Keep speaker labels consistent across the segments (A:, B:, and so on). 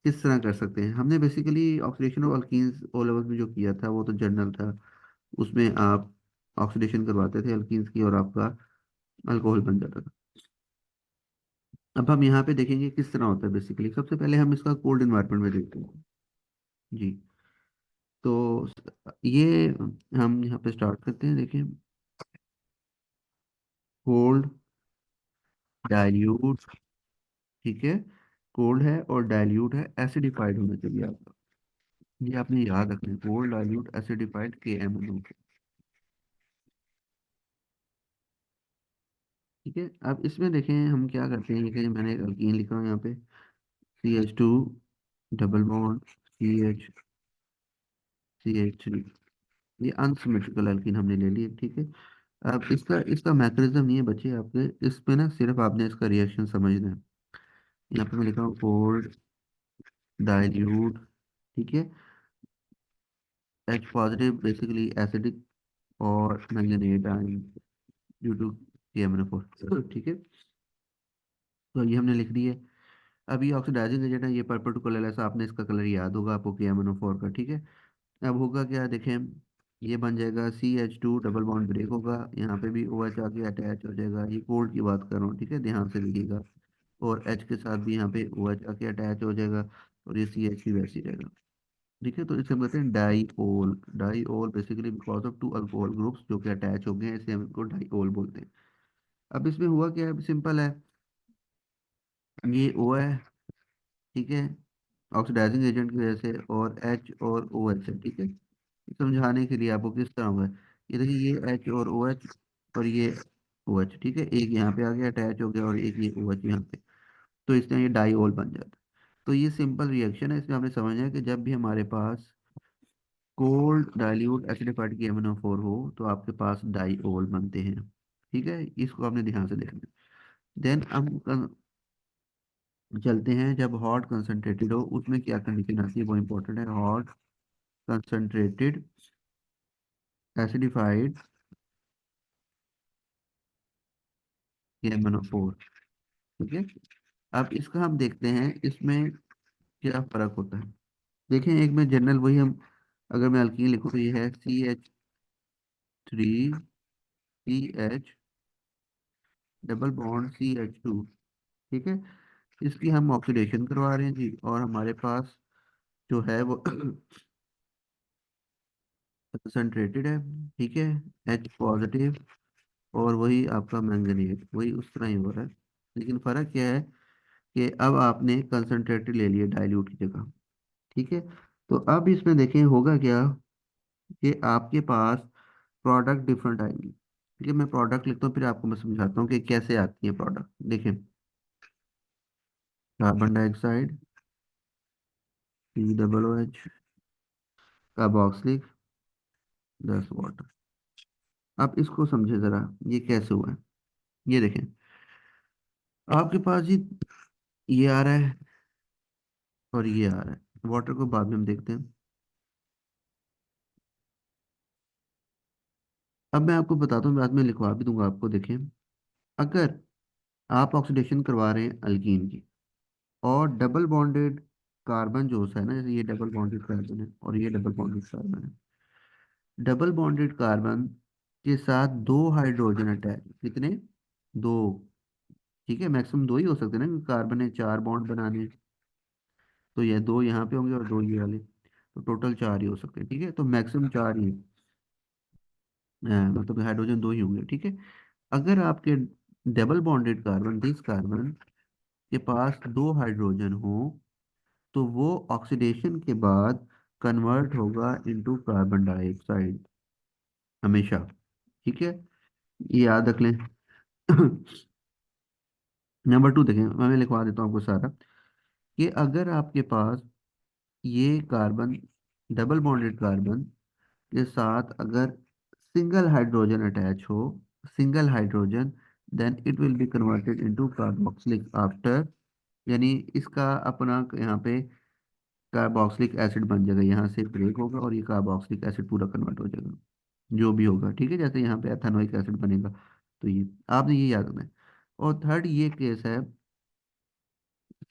A: किस तरह कर सकते हैं? हमने basically oxidation of alkenes O levels में जो किया था वो तो जर्नल था। उसमें आप ऑक्सीडेशन करवाते थे अल्कीन्स की और आपका अल्कोहल बन जाता था। अब हम यहाँ पे देखेंगे किस तरह होता है। बेसिकली सबसे पहले हम इसका कोल्ड इन्वायरमेंट में देखते हैं जी। तो ये हम यहाँ पे स्टार्ट करते हैं। देखिए, कोल्ड डाइल्यूट, ठीक है, कोल्ड है और डाइल्यूट है, एसिडिफाइड होना चाहिए आपका। ये आपने याद रखना है, कोल्ड डाइल्यूट एसिडिफाइड KMnO। ठीक है, अब इसमें देखें हम क्या करते हैं। ये मैंने अल्कीन लिखा है यहाँ पे, CH2 डबल बॉन्ड CH3। ये अनसिमेट्रिकल एल्कीन हमने ले ली, ठीक है। अब इसका इसका मैकेनिज्म ये बचे आपके, इस पे ना सिर्फ आपने इसका रिएक्शन समझना है। यहाँ पे मैं लिखा हूँ कोल्ड डाइल्यूट, ठीक है, H पॉजिटिव बेसिकली एसिडिक और manganese ion due to KMnO4, ठीक है। तो ये हमने लिख दी है। अब ये ऑक्सीडाइजिंग एजेंट है, ये पर्पल टू कलर, ऐसा आपने इसका कलर याद होगा आपको KMnO4 का, ठीक है। अब होगा क्या देखें, ये बन जाएगा CH2 डबल बॉन्ड ब्रेक होगा, यहाँ पे भी OH आके अटैच हो जाएगा। ये कोल्ड की बात कर रहा हूँ, ठीक है, ध्यान से लिखिएगा। और H के साथ भी यहाँ पे OH आके अटैच हो जाएगा और ये CH भी वैसे ही रहेगा, ठीक है। तो इसे हम कहते हैं diol. Diol basically because of two alcohol groups जो कि अटैच हो गए हैं, इसलिए हम इनको डाईओल बोलते हैं। अब इसमें हुआ क्या है, सिंपल है, ये O है, ठीक है, ऑक्सीडाइजिंग एजेंट की वजह से, और H और OH है, ठीक है। समझाने के लिए आपको किस तरह होगा, ये देखिए, ये H और OH और ये OH, ठीक है, एक यहाँ पे आ गया अटैच हो गया और एक ये OH यहाँ पे, तो इसमें ये डाईओल बन जाता है। तो ये सिंपल रिएक्शन है, इसमें आपने समझना है कि जब भी हमारे पास कोल्ड डाइल्यूट एसिडिफाइड KMnO4 हो तो आपके पास डाईओल बनते हैं, ठीक है। इसको आपने ध्यान से देखना है। देन हम चलते हैं, जब हॉट कंसनट्रेटेड हो उसमें क्या कंडीशन आती है, वो इंपॉर्टेंट है। हॉट कंसनट्रेटेड एसिडिफाइड KMnO4, ठीक है। अब इसका हम देखते हैं इसमें क्या फर्क होता है। देखें, एक में जनरल वही हम, अगर मैं अल्कीन लिखूँ तो ये है CH3CH डबल बॉन्ड CH2, ठीक है। इसकी हम ऑक्सीडेशन करवा रहे हैं जी, और हमारे पास जो है वो कंसनट्रेटेड है, ठीक है, H पॉजिटिव, और वही आपका मैंगनीज वही उस तरह ही हो रहा है। लेकिन फर्क क्या है कि अब आपने कंसनट्रेटेड ले लिया डाइल्यूट की जगह, ठीक है। तो अब इसमें देखें होगा क्या कि आपके पास प्रोडक्ट डिफरेंट आएंगे, ठीक है। मैं प्रोडक्ट लिखता हूँ फिर आपको मैं समझाता हूँ कि कैसे आती है प्रोडक्ट। देखें, carbon dioxide COOH, carboxylic 10 water. आप इसको समझे जरा, ये कैसे हुआ है। ये देखें, आपके पास ये आ रहा है और ये आ रहा है। वाटर को बाद में हम देखते हैं। अब मैं आपको बताता हूँ, बाद में लिखवा भी दूंगा आपको। देखें, अगर आप ऑक्सीडेशन करवा रहे हैं अल्कीन की, और डबल बॉन्डेड कार्बन जो है ना, जैसे ये डबल बॉन्डेड कार्बन है और ये डबल बॉन्डेड कार्बन है, डबल बॉन्डेड कार्बन के साथ दो हाइड्रोजन अटैच, कितने, दो, ठीक है। मैक्सिमम दो ही हो सकते हैं ना, क्योंकि कार्बन ने चार बॉन्ड बनाने हैं। तो ये दो यहाँ पे होंगे और दो ये वाले, तो टोटल चार ही हो सकते हैं, ठीक है। तो मैक्सिमम चार ही मतलब हाइड्रोजन दो ही होंगे, ठीक है। अगर आपके double bonded carbon, this carbon के पास दो हाइड्रोजन हो, तो वो ऑक्सीडेशन के बाद कन्वर्ट होगा इनटू कार्बन डाइऑक्साइड हमेशा, ठीक है। ये याद रख लें। नंबर टू देखें, मैं लिखवा देता हूँ आपको सारा, कि अगर आपके पास ये कार्बन, डबल बॉन्डेड कार्बन के साथ अगर सिंगल हाइड्रोजन अटैच हो, single hydrogen, then it will be converted into carboxylic after, यानी इसका अपना यहाँ पे कार्बोक्सिलिक एसिड बन जाएगा, यहाँ से ब्रेक होगा और ये कार्बोक्सिलिक एसिड पूरा कन्वर्ट हो जाएगा, जो भी होगा, ठीक है। जैसे यहाँ पे एथेनोइक एसिड बनेगा, तो ये आपने ये याद रखना है। और थर्ड ये केस है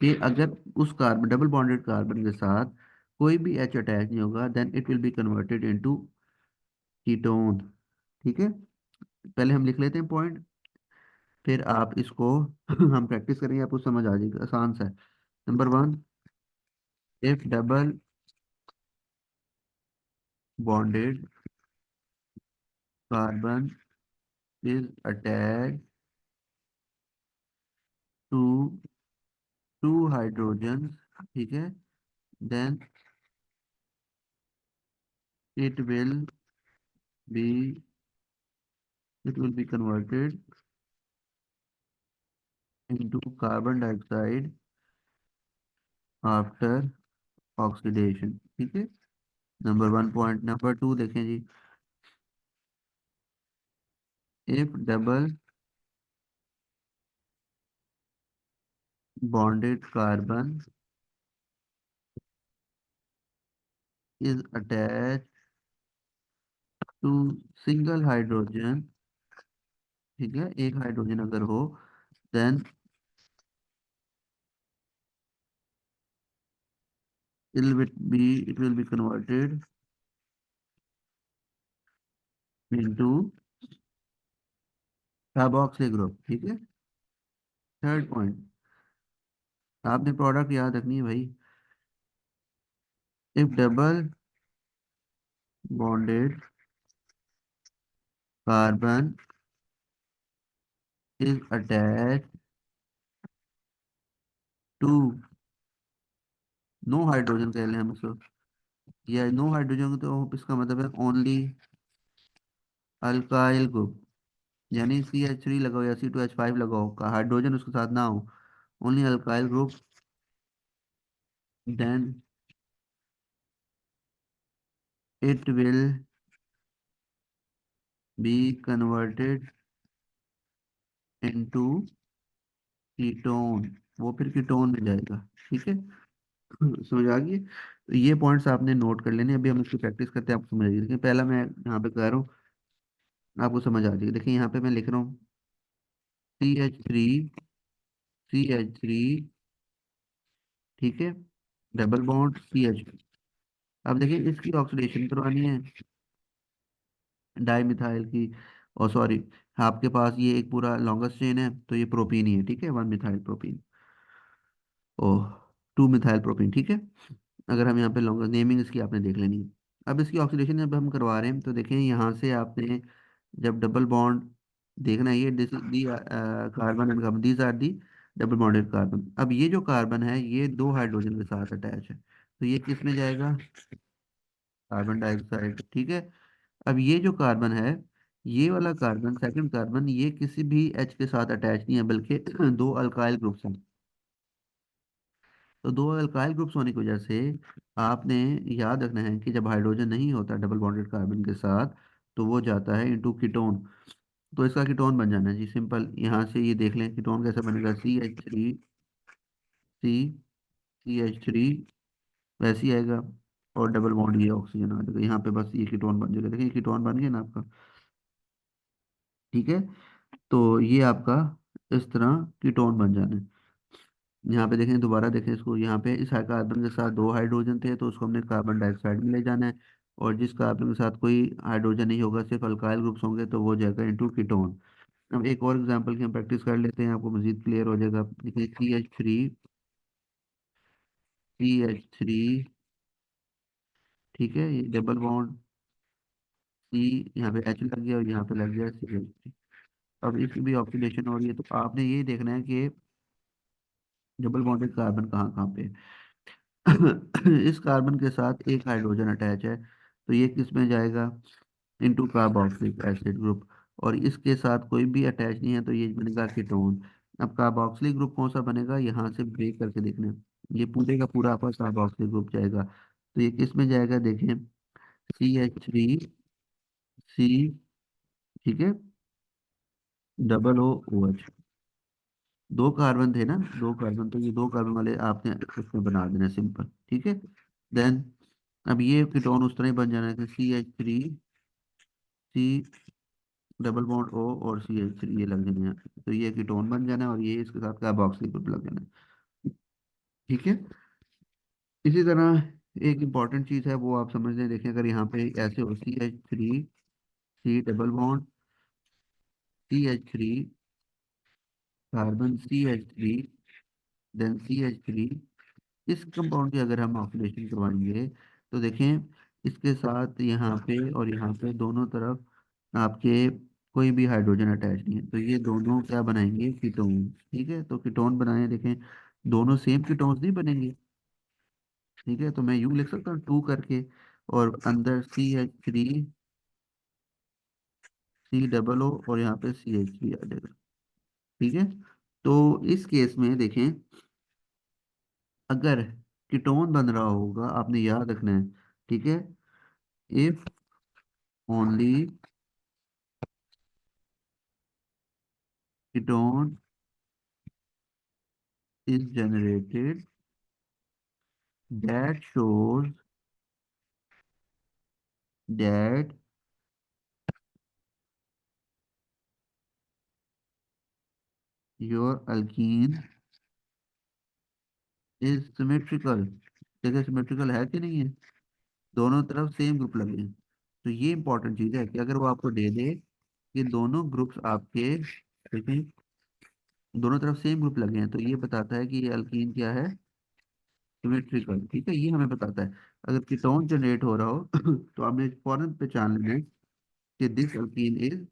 A: कि अगर उस कार्बन डबल बॉन्डेड कार्बन के साथ कोई भी एच अटैच नहीं होगा, then it will be converted into ketone. ठीक है, पहले हम लिख लेते हैं पॉइंट, फिर आप इसको हम प्रैक्टिस करेंगे, आपको समझ आ जाएगा, आसान सा है। Number one, if double bonded carbon is attached to two hydrogen, ठीक है, then it will be it will be converted into carbon dioxide after oxidation. ठीक है, number one point. Number two देखें जी, if double bonded carbon is attach to single hydrogen, ठीक है, एक hydrogen अगर हो, then it will be converted into carboxyl group. ठीक है, थर्ड पॉइंट, आपने प्रोडक्ट याद रखनी है भाई। If double bonded carbon is attach to no hydrogen कह लें हम इसको, या नो हाइड्रोजन, तो इसका मतलब है ओनली अल्काइल ग्रुप, यानी CH3 लगाओ या C2H5 लगाओ का हाइड्रोजन उसके साथ ना हो, only alkyl group, then it will be converted into ketone, वो फिर कीटोन में जाएगा। ठीक है, समझ आ गई। तो ये पॉइंट्स आपने नोट कर लेने, अभी हम इसकी प्रैक्टिस करते हैं, आपको समझ आएगी। लेकिन पहला मैं यहाँ पे कह रहा हूँ, आपको समझ आ जाएगी। देखिए यहाँ पे मैं लिख रहा हूँ CH3 ठीक है, डबल बॉन्ड CH। अब देखिए इसकी ऑक्सीडेशन करवानी है डाई मिथाइल की, और सॉरी, आपके पास ये एक पूरा लॉन्गेस्ट चेन है, तो ये प्रोपीन ही है, ठीक है, 1 मिथाइल प्रोपीन, ओह, 2 मिथाइल प्रोपीन। ठीक है, अगर हम यहाँ पे लॉन्ग नेमिंग इसकी आपने देख लेनी है। अब इसकी ऑक्सीडेशन जब हम करवा रहे हैं तो देखें यहाँ से आपने जब डबल बॉन्ड देखना है, ये this the carbon and carbon, these are the double bonded carbon. अब ये जो कार्बन है ये दो हाइड्रोजन के साथ अटैच है, तो ये किस में जाएगा, कार्बन डाइऑक्साइड। ठीक है, अब ये जो कार्बन है, ये वाला कार्बन, सेकंड कार्बन, ये किसी भी एच के साथ अटैच नहीं है, बल्कि दो अल्काइल ग्रुप्स हैं। तो दो अल्काइल ग्रुप्स होने की वजह से आपने याद रखना है कि जब हाइड्रोजन नहीं होता डबल बॉन्डेड कार्बन के साथ, तो वो जाता है इनटू कीटोन। तो इसका कीटोन बन जाना है जी, सिंपल। यहाँ से ये देख लें कीटोन कैसे बनेगा, CH3 वैसे ही आएगा, और डबल बॉन्ड ये ऑक्सीजन आ जाएगा यहाँ पे, बस ये कीटोन बन जाएगा। देखिए कीटोन बन गया ना आपका। ठीक है, तो ये आपका इस तरह कीटोन बन जाना है। यहाँ पे देखें, दोबारा देखें इसको, यहाँ पे इस कार्बन के साथ दो हाइड्रोजन थे, तो उसको हमने कार्बन डाइऑक्साइड में ले जाना है, और जिस कार्बन के साथ कोई हाइड्रोजन नहीं होगा, सिर्फ अल्काइल ग्रुप्स होंगे, तो वो जाएगा इनटू कीटोन। अब एक और एग्जांपल की हम प्रैक्टिस कर लेते हैं, आपको मजीद क्लियर हो जाएगा। देखिए CH3 ठीक है, ये डबल बॉन्ड सी, यहाँ पे H लग गया और यहाँ पे लग गया CH3। अब इसकी भी ऑक्सीडेशन हो रही है, तो आपने ये देखना है कि डबल बॉन्डेड कार्बन कहाँ कहाँ पे है। इस कार्बन के साथ एक हाइड्रोजन अटैच है, तो ये किस में जाएगा, इनटू कार्बोक्सिलिक एसिड ग्रुप, और इसके साथ कोई भी अटैच नहीं है, तो ये बनेगा कीटोन। अब कार्बोक्सिलिक ग्रुप कौन सा बनेगा, यहाँ से ब्रेक करके देखना है, ये पूरे का पूरा आपका कार्बोक्सिलिक ग्रुप जाएगा, तो ये किस में जाएगा, देखें CH3C, ठीक है, डबल OH, दो कार्बन थे ना, दो कार्बन, तो ये दो कार्बन वाले आपने उसमें बना देना, सिंपल। ठीक है, देन अब ये कीटोन उस तरह ही बन जाना है, CH3C डबल बॉन्ड O और CH3 ये लग जाना है, तो ये कीटोन बन जाना है, और ये इसके साथ कार्बोक्सिल ग्रुप लग जाना है। ठीक है। इसी तरह एक इम्पॉर्टेंट चीज है वो आप समझ लें, देखें अगर यहाँ पे ऐसे हो CH3, C double bond, CH3, carbon CH3, then CH3, इस कंपाउंड की अगर हम ऑक्सीडेशन करवाएंगे तो देखें इसके साथ यहाँ पे और यहाँ पे दोनों तरफ आपके कोई भी हाइड्रोजन अटैच नहीं है, तो ये दोनों क्या बनाएंगे, कीटोन। ठीक है, तो कीटोन बनाए, देखें दोनों सेम कीटोन्स नहीं बनेंगे। ठीक है, तो मैं यूं लिख सकता हूँ 2 करके, और अंदर CH3, C O O और यहाँ पे CH3 आ जाएगा। ठीक है, तो इस केस में देखें अगर कीटोन बन रहा होगा, आपने याद रखना है। ठीक है, if only ketone is generated that shows that your alkene is symmetrical। देखिए सिमेट्रिकल है कि नहीं है, दोनों तरफ सेम ग्रुप लगे हैं। तो ये इंपॉर्टेंट चीज है कि अगर वो आपको दे दे कि दोनों ग्रुप्स आपके, देखें दोनों तरफ सेम ग्रुप लगे हैं, तो ये बताता है कि ये अल्कीन क्या है, सिमेट्रिकल। ठीक है, ये हमें बताता है। अगर कीटोन जनरेट हो रहा हो तो हमें फौरन पहचान लेना है कि दिस अल्कीन इज